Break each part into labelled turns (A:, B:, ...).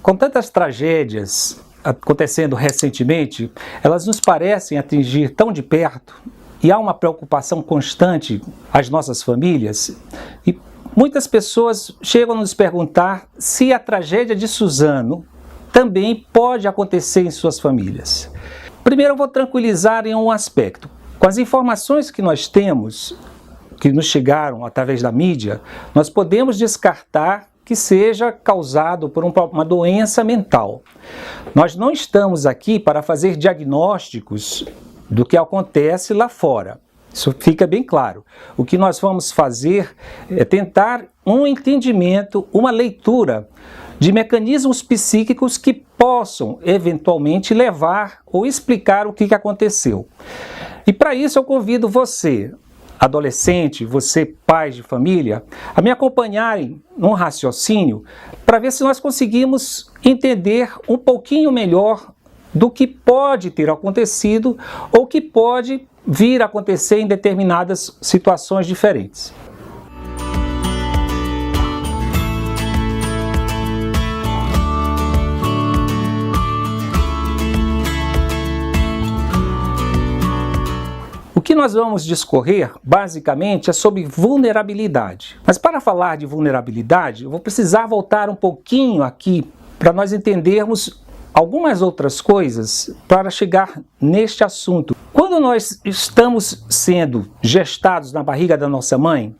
A: Com tantas tragédias acontecendo recentemente, elas nos parecem atingir tão de perto e há uma preocupação constante às nossas famílias. E muitas pessoas chegam a nos perguntar se a tragédia de Suzano também pode acontecer em suas famílias. Primeiro eu vou tranquilizar em um aspecto. Com as informações que nós temos, que nos chegaram através da mídia, nós podemos descartar que seja causado por uma doença mental. Nós não estamos aqui para fazer diagnósticos do que acontece lá fora. Isso fica bem claro. O que nós vamos fazer é tentar um entendimento, uma leitura de mecanismos psíquicos que possam eventualmente levar ou explicar o que aconteceu. E para isso eu convido você, adolescente, você pai de família, a me acompanharem num raciocínio para ver se nós conseguimos entender um pouquinho melhor do que pode ter acontecido ou que pode vir a acontecer em determinadas situações diferentes. O que nós vamos discorrer, basicamente, é sobre vulnerabilidade. Mas para falar de vulnerabilidade, eu vou precisar voltar um pouquinho aqui para nós entendermos algumas outras coisas para chegar neste assunto. Quando nós estamos sendo gestados na barriga da nossa mãe,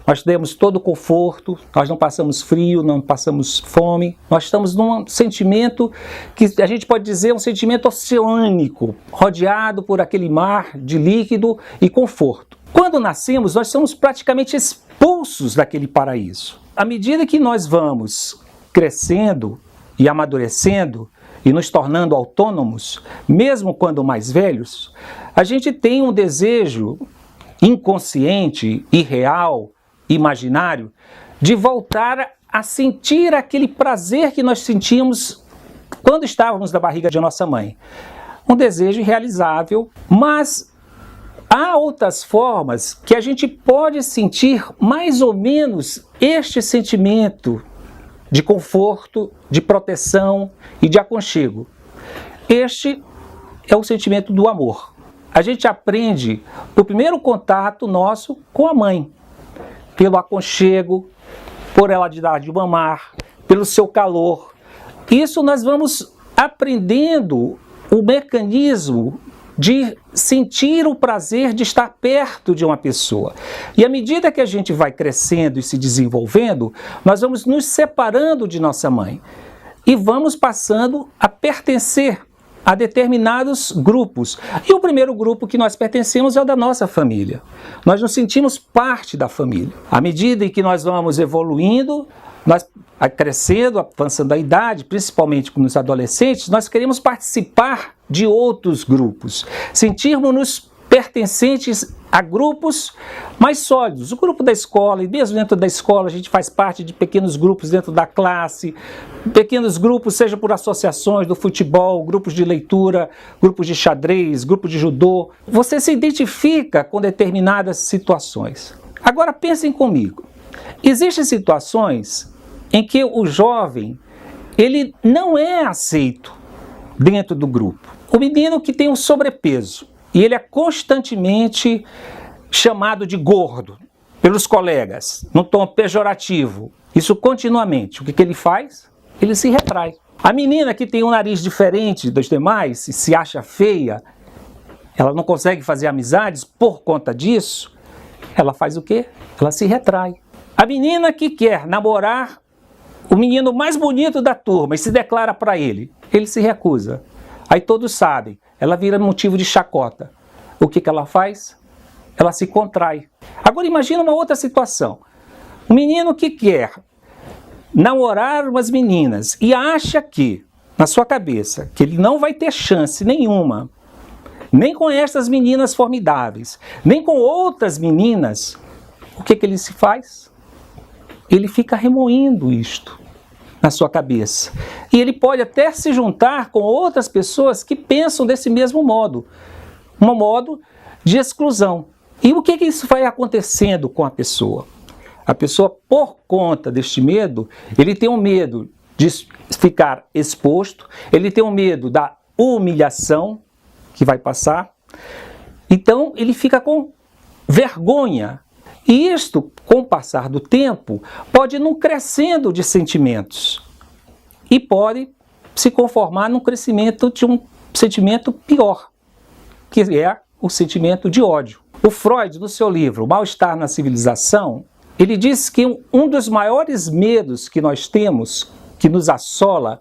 A: nós temos todo o conforto, nós não passamos frio, não passamos fome, nós estamos num sentimento que a gente pode dizer um sentimento oceânico, rodeado por aquele mar de líquido e conforto. Quando nascemos, nós somos praticamente expulsos daquele paraíso. À medida que nós vamos crescendo e amadurecendo e nos tornando autônomos, mesmo quando mais velhos, a gente tem um desejo inconsciente, irreal, imaginário, de voltar a sentir aquele prazer que nós sentimos quando estávamos na barriga de nossa mãe. Um desejo irrealizável, mas há outras formas que a gente pode sentir mais ou menos este sentimento de conforto, de proteção e de aconchego. Este é o sentimento do amor. A gente aprende o primeiro contato nosso com a mãe, pelo aconchego, por ela de dar de mamar, pelo seu calor. Isso nós vamos aprendendo o mecanismo de sentir o prazer de estar perto de uma pessoa. E à medida que a gente vai crescendo e se desenvolvendo, nós vamos nos separando de nossa mãe e vamos passando a pertencer a determinados grupos. E o primeiro grupo que nós pertencemos é o da nossa família. Nós nos sentimos parte da família. À medida em que nós vamos evoluindo, nós crescendo, avançando a idade, principalmente nos adolescentes, nós queremos participar de outros grupos. Sentirmos-nos pertencentes a grupos mais sólidos. O grupo da escola, e mesmo dentro da escola a gente faz parte de pequenos grupos dentro da classe, pequenos grupos, seja por associações do futebol, grupos de leitura, grupos de xadrez, grupos de judô. Você se identifica com determinadas situações. Agora pensem comigo. Existem situações em que o jovem, ele não é aceito dentro do grupo. O menino que tem um sobrepeso, e ele é constantemente chamado de gordo pelos colegas, num tom pejorativo. Isso continuamente. O que ele faz? Ele se retrai. A menina que tem um nariz diferente dos demais e se acha feia, ela não consegue fazer amizades por conta disso, ela faz o quê? Ela se retrai. A menina que quer namorar o menino mais bonito da turma e se declara para ele, ele se recusa. Aí todos sabem, ela vira motivo de chacota. O que ela faz? Ela se contrai. Agora imagina uma outra situação. Um menino que quer namorar umas meninas e acha que, na sua cabeça, que ele não vai ter chance nenhuma, nem com estas meninas formidáveis, nem com outras meninas, o que ele se faz? Ele fica remoendo isto na sua cabeça. E ele pode até se juntar com outras pessoas que pensam desse mesmo modo. Um modo de exclusão. E o que isso vai acontecendo com a pessoa? A pessoa, por conta deste medo, ele tem um medo de ficar exposto, ele tem o medo da humilhação que vai passar, então ele fica com vergonha. E isto, com o passar do tempo, pode ir num crescendo de sentimentos e pode se conformar num crescimento de um sentimento pior, que é o sentimento de ódio. O Freud, no seu livro O Mal-Estar na Civilização, ele diz que um dos maiores medos que nós temos, que nos assola,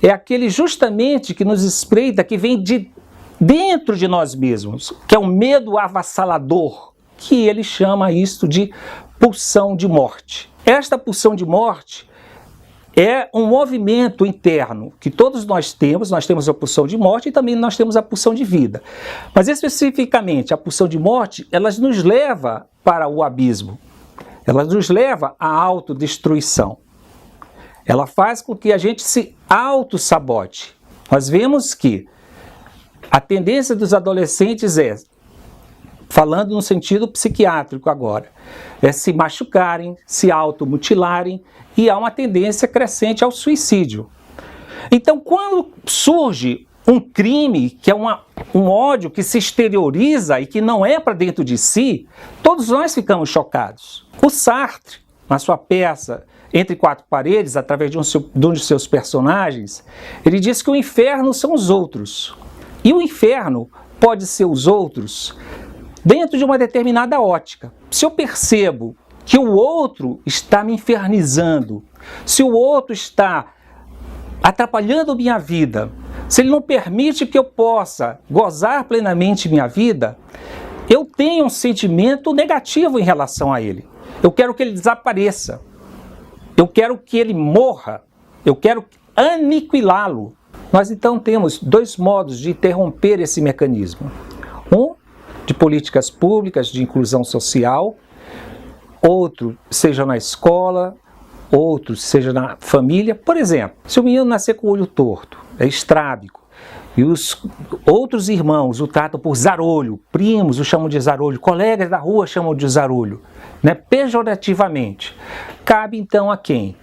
A: é aquele justamente que nos espreita, que vem de dentro de nós mesmos, que é um medo avassalador, que ele chama isto de pulsão de morte. Esta pulsão de morte é um movimento interno que todos nós temos a pulsão de morte e também nós temos a pulsão de vida. Mas especificamente a pulsão de morte, ela nos leva para o abismo, ela nos leva à autodestruição. Ela faz com que a gente se auto-sabote. Nós vemos que a tendência dos adolescentes é, falando no sentido psiquiátrico agora, é se machucarem, se automutilarem, e há uma tendência crescente ao suicídio. Então, quando surge um crime, que é um ódio que se exterioriza e que não é para dentro de si, todos nós ficamos chocados. O Sartre, na sua peça Entre Quatro Paredes, através de um de seus personagens, ele diz que o inferno são os outros. E o inferno pode ser os outros dentro de uma determinada ótica. Se eu percebo que o outro está me infernizando, se o outro está atrapalhando minha vida, se ele não permite que eu possa gozar plenamente minha vida, eu tenho um sentimento negativo em relação a ele. Eu quero que ele desapareça. Eu quero que ele morra. Eu quero aniquilá-lo. Nós então temos dois modos de interromper esse mecanismo. Um, de políticas públicas de inclusão social, outro, seja na escola, outro, seja na família. Por exemplo, se o menino nascer com o olho torto, é estrábico, e os outros irmãos o tratam por zarolho, primos o chamam de zarolho, colegas da rua chamam de zarolho, né, pejorativamente. Cabe então a quem?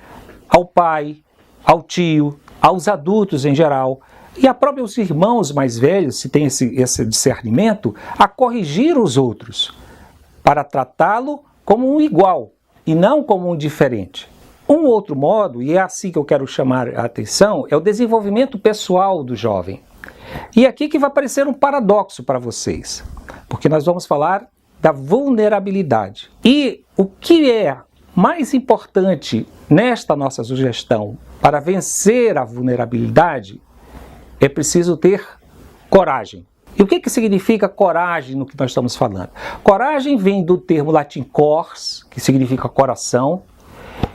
A: Ao pai, ao tio, aos adultos em geral, e a próprios irmãos mais velhos, se tem esse discernimento, a corrigir os outros, para tratá-lo como um igual e não como um diferente. Um outro modo, e é assim que eu quero chamar a atenção, é o desenvolvimento pessoal do jovem. E aqui que vai parecer um paradoxo para vocês, porque nós vamos falar da vulnerabilidade. E o que é mais importante nesta nossa sugestão para vencer a vulnerabilidade é preciso ter coragem. E o que significa coragem no que nós estamos falando? Coragem vem do termo latim cors, que significa coração,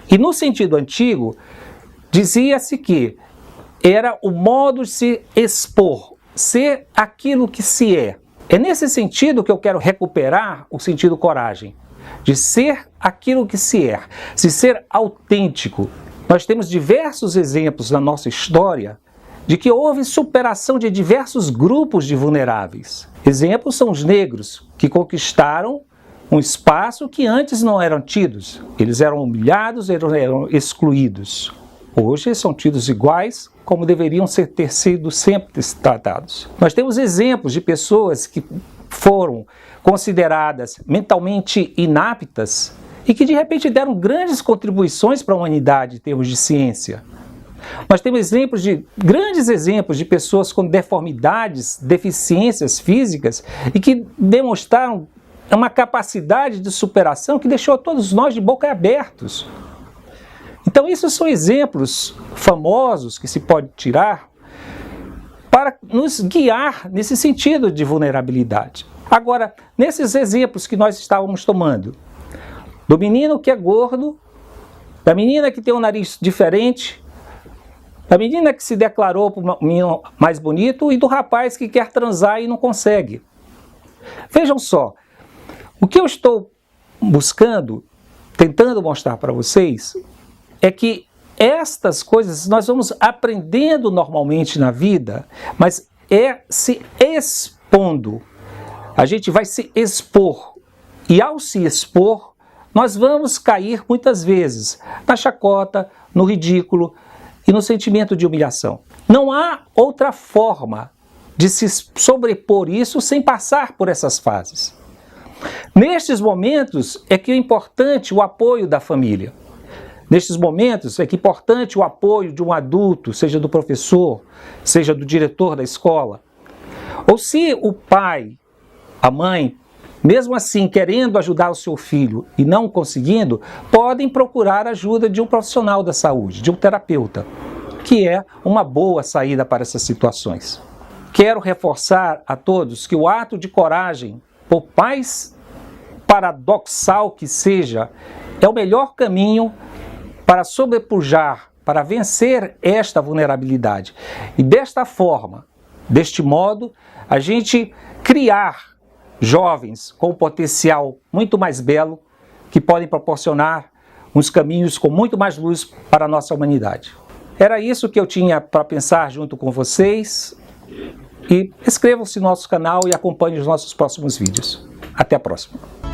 A: e no sentido antigo dizia-se que era o modo de se expor, ser aquilo que se é. É nesse sentido que eu quero recuperar o sentido coragem, de ser aquilo que se é, de ser autêntico. Nós temos diversos exemplos na nossa história de que houve superação de diversos grupos de vulneráveis. Exemplos são os negros, que conquistaram um espaço que antes não eram tidos. Eles eram humilhados, eram excluídos. Hoje são tidos iguais, como deveriam ter sido sempre tratados. Nós temos exemplos de pessoas que foram consideradas mentalmente inaptas e que de repente deram grandes contribuições para a humanidade em termos de ciência. Nós temos grandes exemplos de pessoas com deformidades, deficiências físicas e que demonstraram uma capacidade de superação que deixou todos nós de boca abertos. Então, esses são exemplos famosos que se pode tirar para nos guiar nesse sentido de vulnerabilidade. Agora, nesses exemplos que nós estávamos tomando, do menino que é gordo, da menina que tem um nariz diferente, da menina que se declarou para um menino mais bonito e do rapaz que quer transar e não consegue. Vejam só, o que eu estou buscando, tentando mostrar para vocês, é que estas coisas nós vamos aprendendo normalmente na vida, mas é se expondo. A gente vai se expor. E ao se expor, nós vamos cair muitas vezes na chacota, no ridículo, e no sentimento de humilhação. Não há outra forma de se sobrepor isso sem passar por essas fases. Nestes momentos é que é importante o apoio da família. Nestes momentos é que é importante o apoio de um adulto, seja do professor, seja do diretor da escola. Ou se o pai, a mãe, mesmo assim querendo ajudar o seu filho e não conseguindo, podem procurar a ajuda de um profissional da saúde, de um terapeuta, que é uma boa saída para essas situações. Quero reforçar a todos que o ato de coragem, por mais paradoxal que seja, é o melhor caminho para sobrepujar, para vencer esta vulnerabilidade. E desta forma, deste modo, a gente criar jovens com um potencial muito mais belo, que podem proporcionar uns caminhos com muito mais luz para a nossa humanidade. Era isso que eu tinha para pensar junto com vocês. E inscrevam-se no nosso canal e acompanhem os nossos próximos vídeos. Até a próxima!